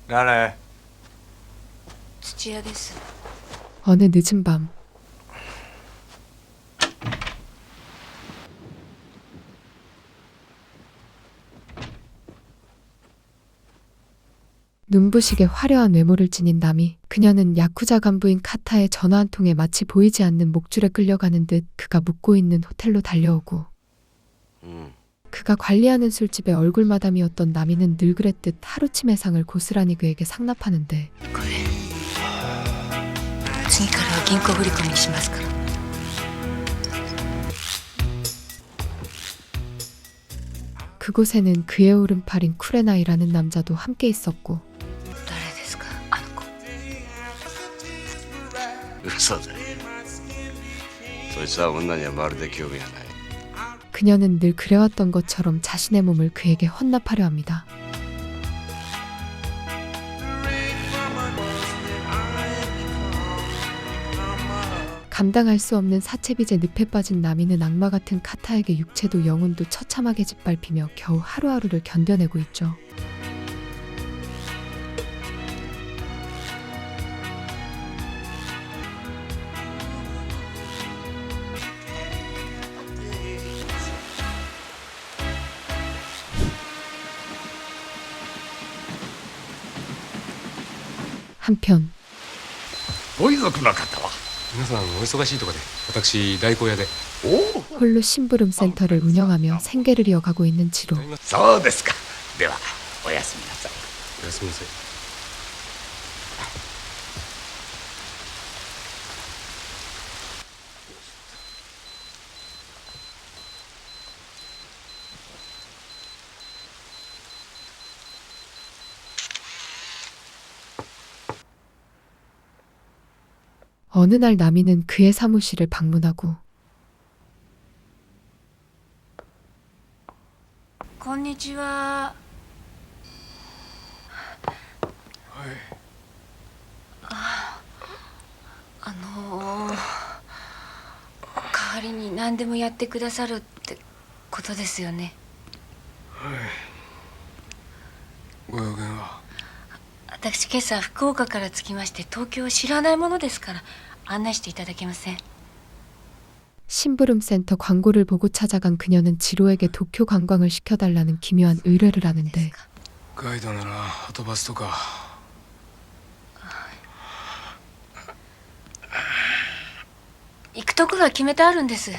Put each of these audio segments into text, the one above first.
誰？土屋です。 어느 늦은 밤 눈부시게 화려한 외모를 지닌 남이 그녀는 야쿠자 간부인 카타의 전화 한 통에 마치 보이지 않는 목줄에 끌려가는 듯 그가 묵고 있는 호텔로 달려오고 그가 관리하는 술집의 얼굴 마담이었던 나미는 늘 그랬듯 하루치 매상을 고스란히 그에게 상납하는데 これ次からは銀行振り込みにしますから。 그곳에는 그의 오른팔인 쿠레나이라는 남자도 함께 있었고 誰ですか、あの子。嘘だよ。そいつは女にはまるで興味がない。 그녀는 늘 그래왔던 것처럼 자신의 몸을 그에게 헌납하려 합니다. 감당할 수 없는 사채빚에 늪에 빠진 나미는 악마 같은 카타에게 육체도 영혼도 처참하게 짓밟히며 겨우 하루하루를 견뎌내고 있죠. 한편 ご遺族の方は？皆さんお忙しいとかで私代行屋で。 おお、 홀로 심부름 센터를 운영하며 생계를 이어가고 있는 지로. そうですか。ではおやすみなさい。おやすみなさい。어느 날 나미는 그의 사무실을 방문하고 こんにちは。代わりに何でもやってくださるってことですよね。ご用件は？私今朝福岡から着きまして東京を知らないものですから案内していただけません？ 심부름 센터 광고를 보고 찾아간 그녀는 지로에게 도쿄 관광을 시켜달라는 기묘한 의뢰를 하는데 ガイドならはとバスとか。行くところは決めてあるんです。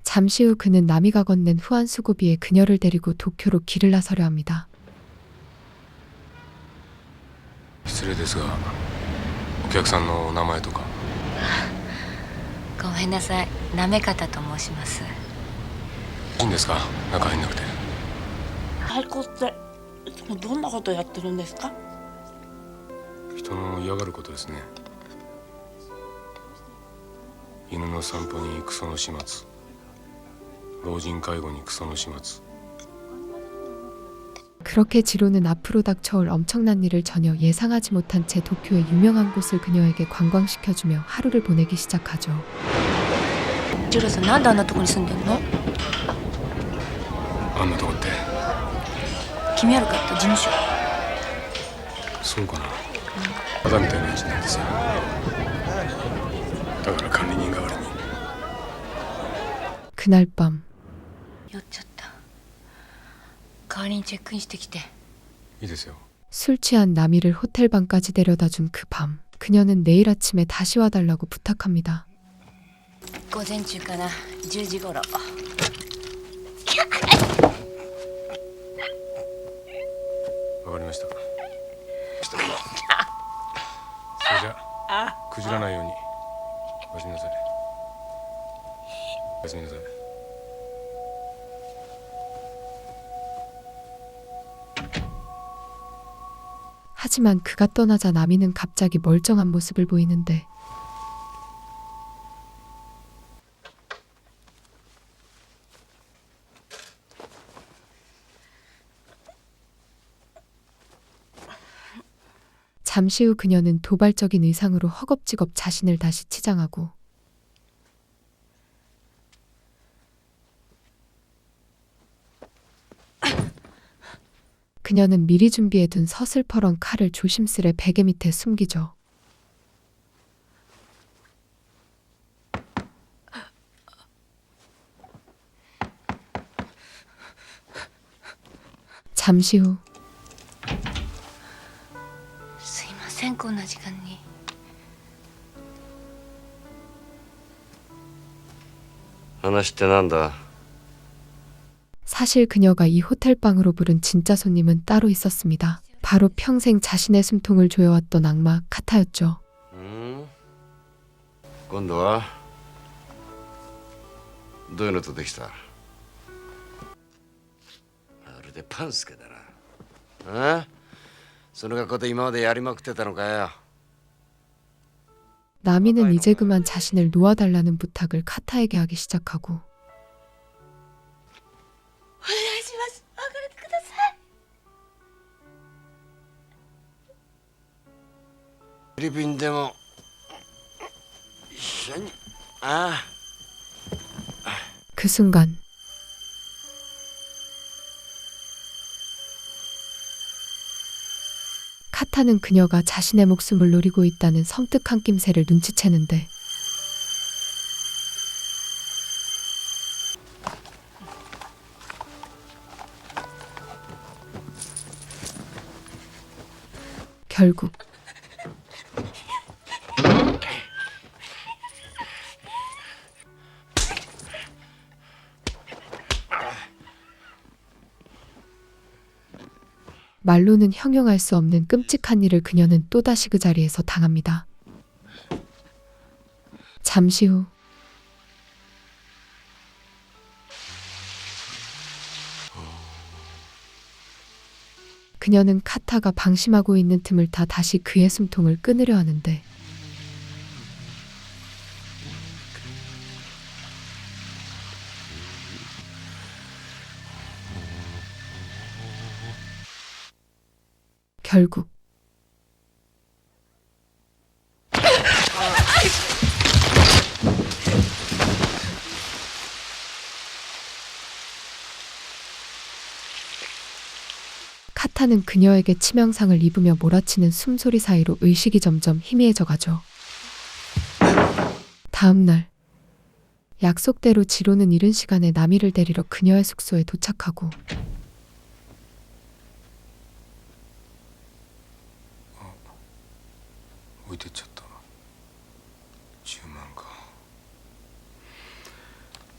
잠시 후 그는 나미가 건넨 후한 수고비에 그녀를 데리고 도쿄로 길을 나서려 합니다. 失礼ですがお客さんのお名前とか。ごめんなさい、なめ方と申します。いいんですか、中入んなくて。太鼓っていつもどんなことやってるんですか？人の嫌がることですね。犬の散歩にクソの始末、老人介護にクソの始末。 그렇게 지로는 앞으로 닥쳐올 엄청난 일을 전혀 예상하지 못한 채 도쿄의 유명한 곳을 그녀에게 관광시켜주며 하루를 보내기 시작하죠. ジロさん、なんであんなとこに住んでんの？あんなとこって。君あるかって事務所。そうかな。ただみたいなやつなんですよ。だから管理人代わりに。 그날 밤 酔っちゃった。代わりにチェックインしてきて。いいですよ。 술 취한 나미를 호텔방까지 데려다준 그 밤 그녀는 내일 아침에 다시 와달라고 부탁합니다. 午前中かな、10時頃。わかりました。それじゃあくじらないようにおやすみなさい。おやすみなさい。 하지만 그가 떠나자 나미는 갑자기 멀쩡한 모습을 보이는데 잠시 후 그녀는 도발적인 의상으로 허겁지겁 자신을 다시 치장하고 그녀는 미리 준비해둔 서슬퍼런 칼을 조심스레 베개 밑에 숨기죠. 잠시 후 すいません、こんな時間に。話ってなんだ？ 사실 그녀가 이 호텔방으로 부른 진짜 손님은 따로 있었습니다. 바로 평생 자신의 숨통을 조여왔던 악마 카타였죠. 今度はどういうのとできた？まるでパンスケだな。あ？その格好で今までやりまくってたのかよ。 나미는 이제 그만 자신을 놓아달라는 부탁을 카타에게 하기 시작하고 お願いします。別れてください。フィリピンでも一緒に。ああ。 그 순간 카타는 그녀가 자신의 목숨을 노리고 있다는 섬뜩한 낌새를 눈치채는데 결국 말로는 형용할 수 없는 끔찍한 일을 그녀는 또다시 그 자리에서 당합니다. 잠시 후 그녀는 카타가 방심하고 있는 틈을 타 다시 그의 숨통을 끊으려 하는데 결국 카타는 그녀에게 치명상을 입으며 몰아치는 숨소리 사이로 의식이 점점 희미해져 가죠. 다음 날 약속대로 지로는 이른 시간에 나미를 데리러 그녀의 숙소에 도착하고 어, 置いてっちゃった。10万か。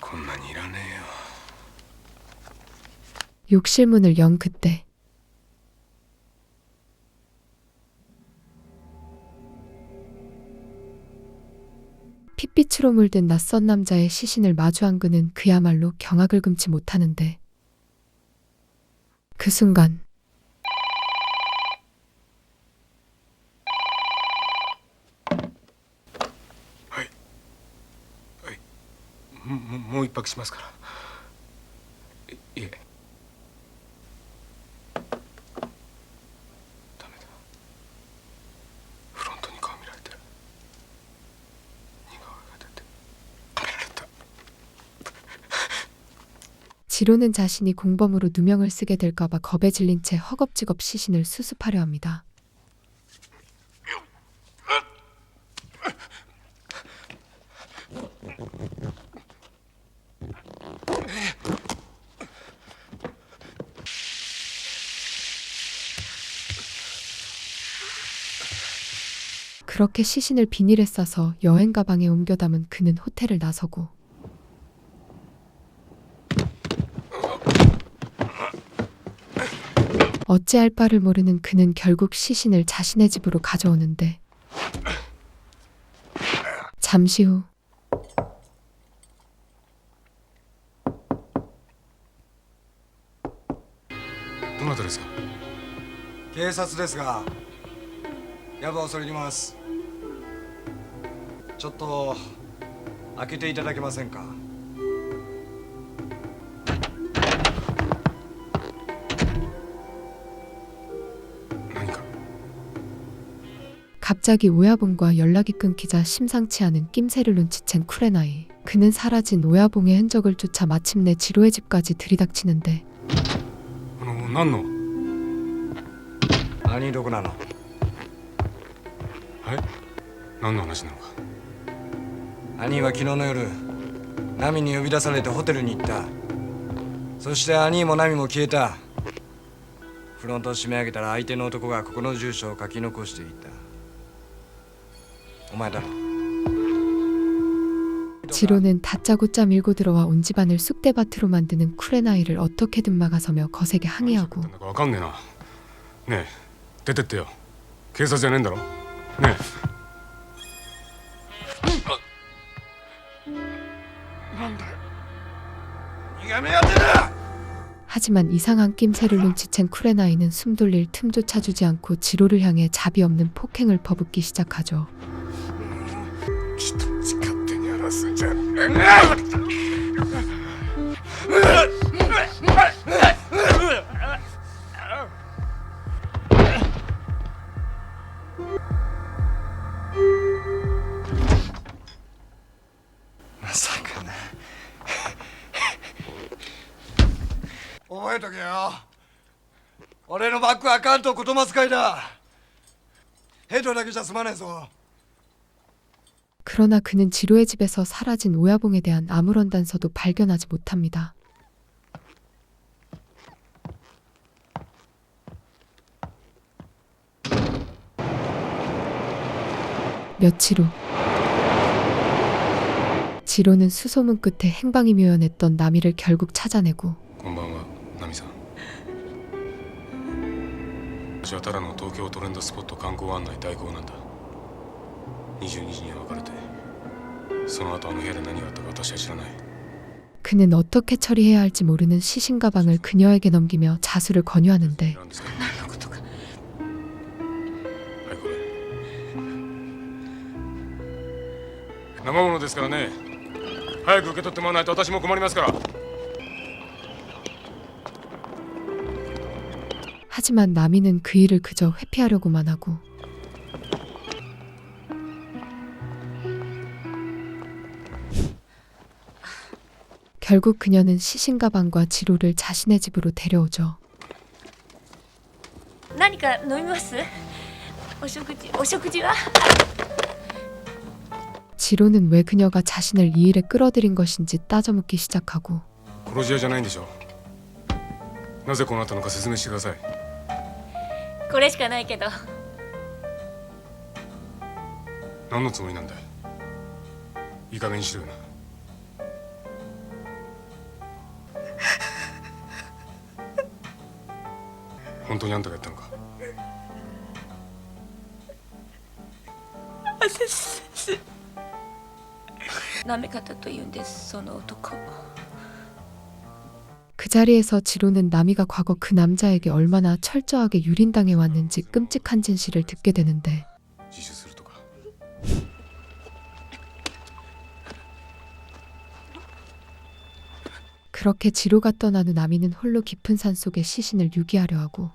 こんなにいらねえよ。 욕실 문을 연 그때 핏빛으로 물든 낯선 남자의 시신을 마주한 그는 그야말로 경악을 금치 못하는데 그 순간もう一泊しますから。いえ。ダメだ。フロントに顔見られてる。似顔絵が出て。はめられた。 지로는 자신이 공범으로 누명을 쓰게 될까봐 겁에 질린 채 허겁지겁 시신을 수습하려 합니다. 그렇게 시신을 비닐에 싸서 여행 가방에 옮겨 담은 그는 호텔을 나서고 어찌할 바를 모르는 그는 결국 시신을 자신의 집으로 가져오는데 잠시 후どなたですか？警察ですが、やぶ恐れ入ります。ちょっと開けていただけませんか。何か。 갑자기 오야봉과 연락이 끊기자 심상치 않은 낌새를 눈치챈 쿠레나이. 그는 사라진 오야봉의 흔적을 쫓아 마침내 지로의 집까지 들이닥치는데 何の？兄どこなの？はい何の話なのか。兄は昨日の夜ナミに呼び出されてホテルに行った。そして兄もナミも消えた。フロントを閉め上げたら相手の男がここの住所を書き残していた。お前だろ。 지로는 다짜고짜 밀고 들어와 온 집안을 쑥대밭으로 만드는 쿠레나이를 어떻게든 막아서며 거세게 항의하고 なんだかわかんねえな。ねえ出てってよ。警察じゃねえんだろ。ねなんで 네가 매야되나! 하지만 이상한 낌새를 눈치챈 쿠레나이는 숨 돌릴 틈조차 주지 않고 지로를 향해 자비 없는 폭행을 퍼붓기 시작하죠. 人んち勝手にやらすんじゃねまさかな。覚えとけよ。俺のバックは関東言葉遣いだ。ヘドだけじゃ済まねえぞ。 그러나 그는 지로의 집에서 사라진 오야봉에 대한 아무런 단서도 발견하지 못합니다. 며칠 후 지로는 수소문 끝에 행방이 묘연했던 나미를 결국 찾아내고 こんばんはナミさん。私はただの東京トレンドスポット観光案内代行なんだ。22時には別れてその後あの部屋で何があったか私は知らない。 그는 어떻게 처리해야 할지 모르는 시신 가방을 그녀에게 넘기며 자수를 권유하는데 なんですか。何のことか。はいこれ生ものですからね。早く受け取ってもらわないと私も困りますから。 하지만 나미는 그 일을 그저 회피하려고만 하고 결국 그녀는 시신 가방과 지로를 자신의 집으로 데려오죠. 何か飲みます？お食事は？ 지로는 왜 그녀가 자신을 이 일에 끌어들인 것인지 따져묻기 시작하고 殺し屋じゃないんでしょ。なぜこうなったのか説明してください。これしかないけど。何のつもりなんだい。いい加減にしろよな。本当にあんたがやったのか。なめ方と言うんですその男。 그 자리에서 지로는 나미가 과거 그 남자에게 얼마나 철저하게 유린당해 왔는지 끔찍한 진실을 듣게 되는데 自首するとか。 그렇게 지로가 떠난 후 나미는 홀로 깊은 산속에 시신을 유기하려 하고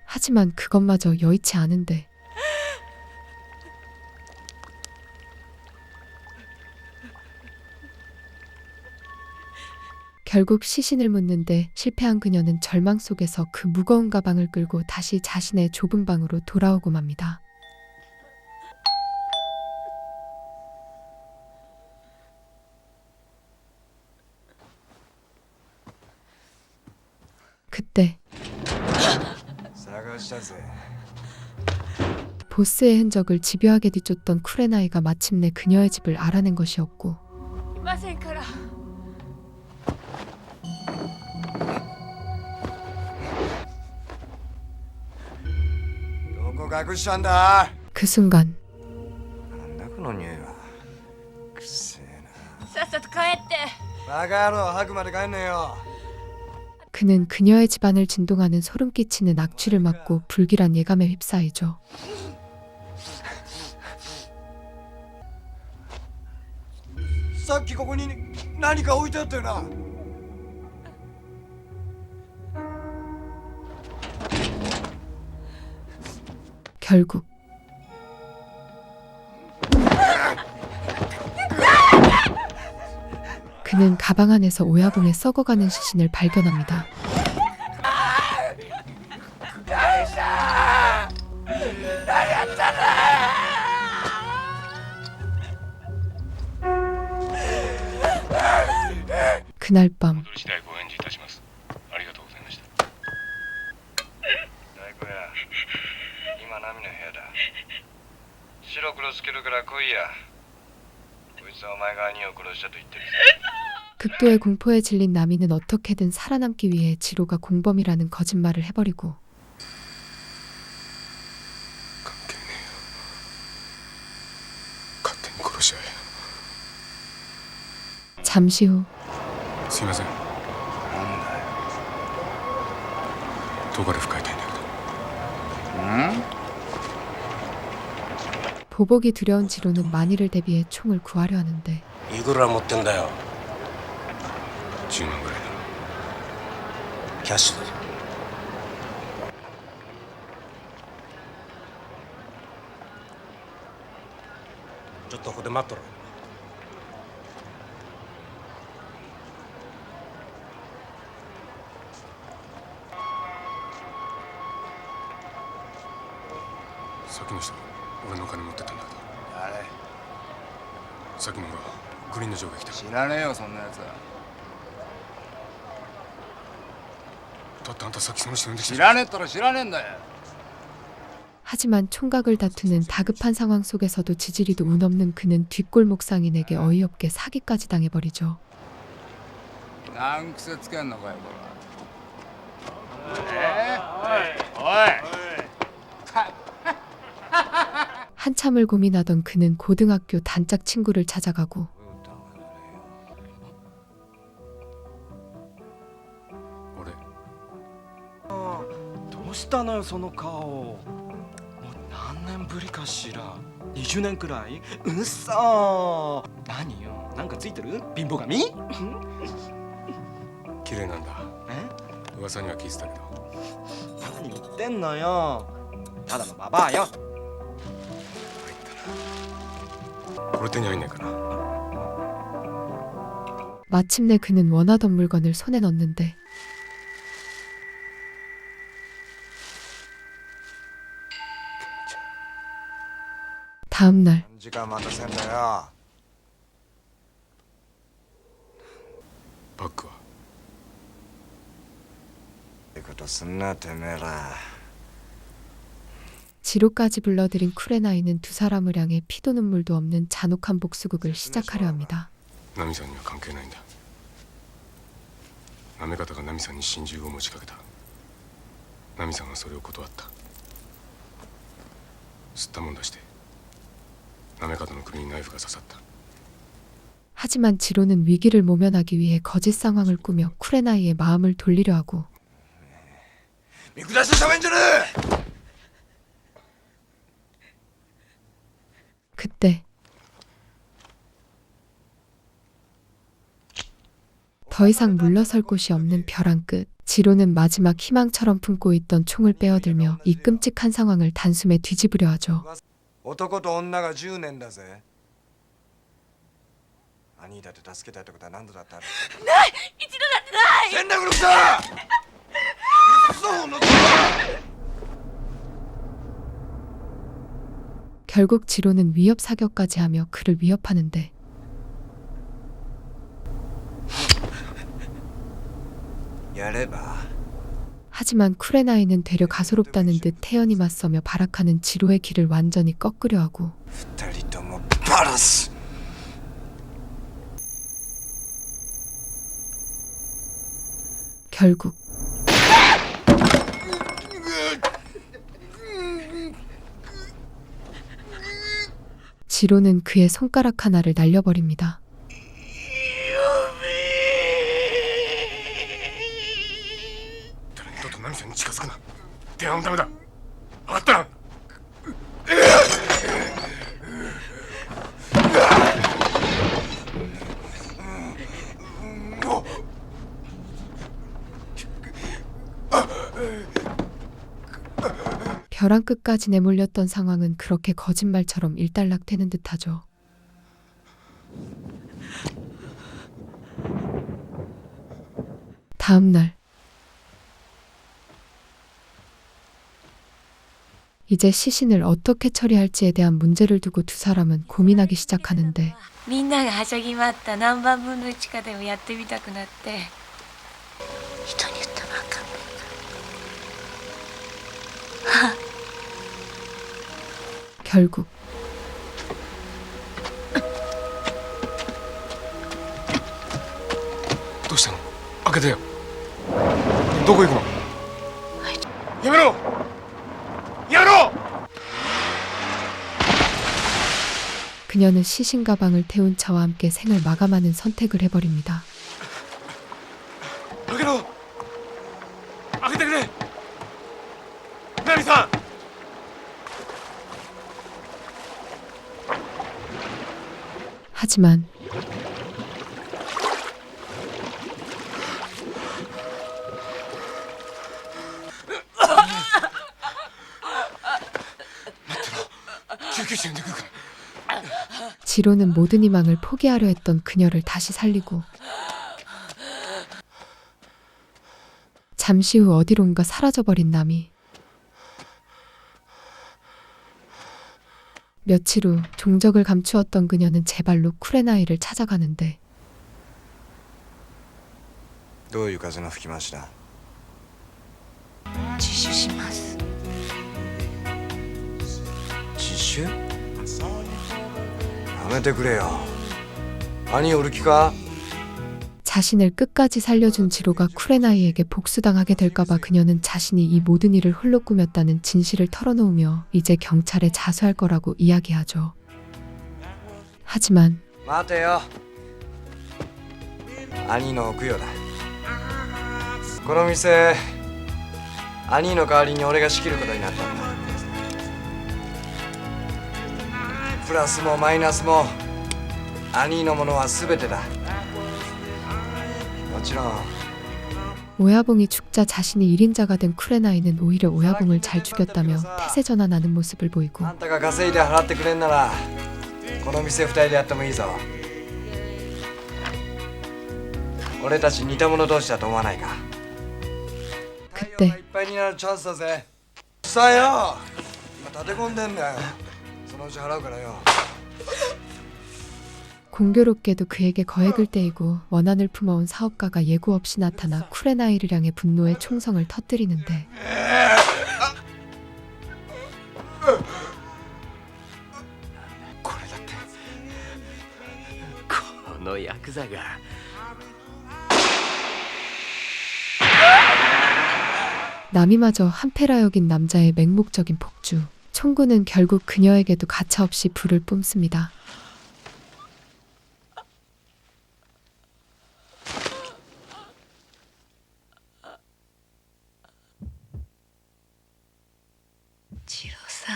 하지만 그것마저 여의치 않은데 결국 시신을 묻는데 실패한 그녀는 절망 속에서 그 무거운 가방을 끌고 다시 자신의 좁은 방으로 돌아오고 맙니다. 그때 探したぜ。 보스의 흔적을 집요하게 뒤쫓던 쿠레나이가 마침내 그녀의 집을 알아낸 것이었고 いませんから。 どこ隠したんだ。 그 순간 なんだこの匂いは。くせえな。さっさと帰って。バカ野郎、吐くまで帰んねえよ。 그는 그녀의 집안을 진동하는 소름 끼치는 악취를 맡고 불길한 예감에 휩싸이죠. さっきここに何か置いてあったよな。 결국 그는 가방 안에서 오야붕의 썩어가는 시신을 발견합니다. 그날 밤 戻り次第ご返事いたします。ありがとうございました。大工や、今ナミの部屋だ。白黒つけるから来いや。こいつはお前が兄を殺したと言ってるぜ。 극도의 공포에 질린 나미는 어떻게든 살아남기 위해 지로가 공범이라는 거짓말을 해버리고 関係ねえよ。勝手に殺し合え。 잠시 후 すいません。なんだよ。トガレフ買いたいんだけど。 보복이 두려운 지로는 만일을 대비해 총을 구하려 하는데 いくら持ってんだよ。 10万ぐらいだ。キャッシュだぞ。ちょっとここで待っとろ。先の人俺の金持ってったんだけど、あれ、先のほらグリーンの上が来た。知らねえよ、そんなやつ。だってあんたさっきその人呼んできた。知らねえったら知らねえんだよ。 하지만 총각을 다투는 다급한 상황 속에서도 지지리도 운 없는 그는 뒷골목 상인에게 어이없게 사기까지 당해버리죠. 難癖つけんのかよ、これ。 한참을 고민하던 그는 고등학교 단짝 친구를 찾아가고 俺どうしたのよその顔。もう何年ぶりかしら。20年くらい。うっそー。何よ、なんかついてる貧乏神。綺麗なんだ。え、噂には聞いてたけど。何言ってんのよ。ただのババアよ。俺手に入んないかな。 마침내 그는 원하던 물건을 손에 넣는데 다음 날 何時間待たせんだよ。バッグはってことすんな、てめえら。 지로까지 불러들인 쿠레나이는 두 사람을 향해 피도 눈물도 없는 잔혹한 복수극을 시작하려 합니다. ナミさんには関係ないんだ。なめ方がナミさんに心中を持ちかけた。ナミさんはそれを断った。吸ったもんだしてなめ方の首にナイフが刺さった。 하지만 지로는 위기를 모면하기 위해 거짓 상황을 꾸며 쿠레나이의 마음을 돌리려 하고 見下して喋んじゃねえ。 그때 더 이상 물러설 곳이 없는 벼랑 끝 지로는 마지막 희망처럼 품고 있던 총을 빼어들며 이 끔찍한 상황을 단숨에 뒤집으려 하죠. 男と女が10年だぜ。兄だって助けたいってことは何度だってある。ない一度だってない戦略のさ。そうの。 결국 지로는 위협 사격까지 하며 그를 위협하는데 하지만 쿠레나이는 되려 가소롭다는 듯 태연히 맞서며 발악하는 지로의 길을 완전히 꺾으려 하고 결국 지로는 그의 손가락 하나를 날려버립니다. 誰にとってナミさんに近づくな。電話もダメだ。分かったな。벼랑 끝까지 내몰렸던 상황은 그렇게 거짓말처럼 일단락되는 듯하죠. 다음 날 이제 시신을 어떻게 처리할지에 대한 문제를 두고 두 사람은 고민하기 시작하는데 みんながはしゃぎ回った何番分の1かでもやってみたくなって人に言ったらあかんねん 결국 どうしたの？開けてよ。どこ行くの？やめろ！やめろ！ 그녀는 시신 가방을 태운 차와 함께 생을 마감하는 선택을 해버립니다. 開けろ！開けてくれ！ナミさん！ 하지만 지로는 모든 희망을 포기하려 했던 그녀를 다시 살리고 잠시 후 어디론가 사라져버린 남이 며칠 후 종적을 감추었던 그녀는 제 발로 쿠레나이를 찾아가는데 どういう風の吹き回しだ。自首します。自首？やめてくれよ。兄おる気か？ 자신을 끝까지 살려준 지로가 쿠레나이에게 복수당하게 될까봐 그녀는 자신이 이 모든 일을 홀로 꾸몄다는 진실을 털어놓으며 이제 경찰에 자수할 거라고 이야기하죠. 하지만 待てよ。兄の供養だ。この店、兄の代わりに俺が仕切ることになったんだ。プラスもマイナスも兄のものは全てだ。もちろん 오야봉이 죽자 자신이 1인자가 된 쿠레나이는 오히려 오야봉을 잘 죽였다며 태세 전환하는 모습을 보이고 あんたが稼いで払ってくれんならこの店2人でやってもいいぞ。俺たち似た者同士だと思わないか。 그때 いっぱいになるチャンスだぜ。さあよ、今立て込んでんだよ。そのうち払うからよ。 공교롭게도 그에게 거액을 떼이고 원한을 품어온 사업가가 예고 없이 나타나 쿠레나이를 향해 분노의 총성을 터뜨리는데 これだってこのヤクザが 남이마저 한패라 여긴 남자의 맹목적인 폭주. 총구는 결국 그녀에게도 가차없이 불을 뿜습니다. 지로사.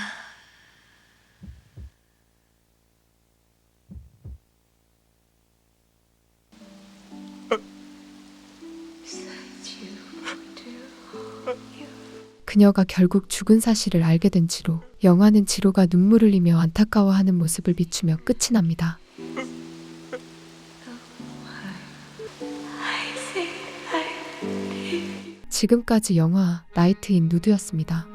그녀가 결국 죽은 사실을 알게 된 지로. 영화는 지로가 눈물을 흘리며 안타까워하는 모습을 비추며 끝이 납니다. 지금까지 영화 나이트 인 누드였습니다.